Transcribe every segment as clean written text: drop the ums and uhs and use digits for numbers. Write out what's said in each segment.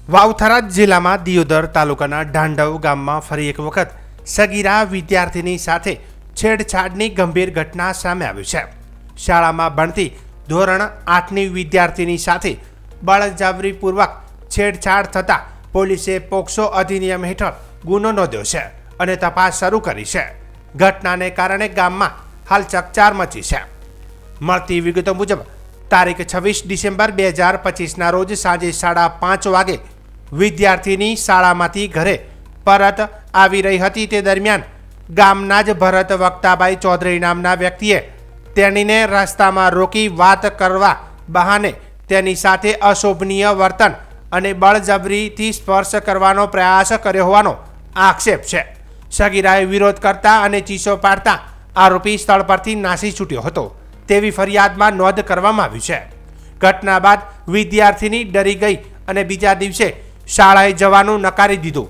વાવથરા જિલ્લામાં દિયોદર તાલુકાના ઢાંઢવ ગામમાં ફરી એક વખત સગીરા વિદ્યાર્થીની સાથે છેડછાડની ગંભીર ઘટના સામે આવી છે. શાળામાં ભણતી ધોરણ 8ની વિદ્યાર્થીની સાથે બળજબરીપૂર્વક છેડછાડ થતાં પોલીસે પોક્સો અધિનિયમ હેઠળ ગુનો નોંધ્યો છે અને તપાસ શરૂ કરી છે. ઘટનાને કારણે ગામમાં હાલ ચકચાર મચી છે. મળતી વિગતો મુજબ તારીખ 26 ડિસેમ્બર 2025ના રોજ સાંજે 5:30 વાગે વિદ્યાર્થીની શાળામાંથી ઘરે પરત આવી રહી હતી. તે દરમિયાન ગામના જ ભરત વક્તાભાઈ ચૌધરી નામના વ્યક્તિએ તેણીને રસ્તામાં રોકી વાત કરવા બહાને તેની સાથે અશોભનીય વર્તન અને બળજબરીથી સ્પર્શ કરવાનો પ્રયાસ કર્યો હોવાનો આક્ષેપ છે. સગીરાએ વિરોધ કરતા અને ચીસો પાડતા આરોપી સ્થળ પરથી નાસી છૂટ્યો હતો તેવી ફરિયાદમાં નોંધ કરવામાં આવી છે. ઘટના બાદ વિદ્યાર્થીની ડરી ગઈ અને બીજા દિવસે શાળાએ જવાનું નકારી દીધું.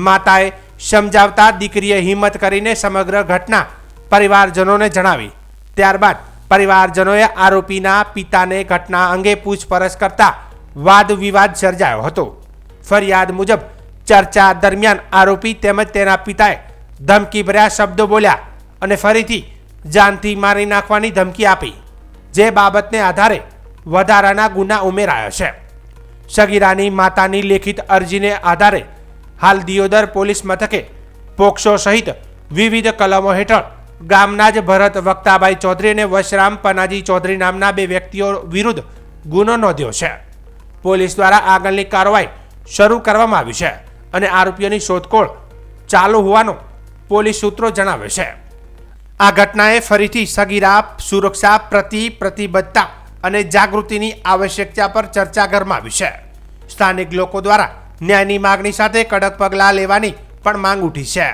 માતાએ સમજાવતા દીકરીએ હિંમત કરીને સમગ્ર ઘટના પરિવારજનોને જણાવી. ત્યારબાદ પરિવારજનોએ આરોપીના પિતાને ઘટના અંગે પૂછપરછ કરતા વાદ વિવાદ સર્જાયો હતો. ફરિયાદ મુજબ ચર્ચા દરમિયાન આરોપી તેમજ તેના પિતાએ ધમકીભર્યા શબ્દો બોલ્યા અને ફરીથી જાનથી મારી નાખવાની ધમકી આપી, જે બાબતને આધારે વધારાના ગુના ઉમેરાયા છે. સગીરાની માતાની લેખિત અરજીને આધારે હાલ દિયોદર પોલીસ મથકે પોક્સો સહિત વિવિધ કલમો હેઠળ ગામના જ ભરત વક્તાભાઈ ચૌધરી અને વશરામ પનાજી ચૌધરી નામના 2 વ્યક્તિઓ વિરુદ્ધ ગુનો નોંધ્યો છે. પોલીસ દ્વારા આગળની કાર્યવાહી શરૂ કરવામાં આવી છે અને આરોપીઓની શોધખોળ ચાલુ હોવાનું પોલીસ સૂત્રો જણાવે છે. આ ઘટનાએ ફરીથી સગીરા સુરક્ષા પ્રતિ પ્રતિબદ્ધતા અને જાગૃતિની આવશ્યકતા પર ચર્ચા ગરમાવી છે. સ્થાનિક લોકો દ્વારા ન્યાયની માગણી સાથે કડક પગલાં લેવાની પણ માંગ ઉઠી છે.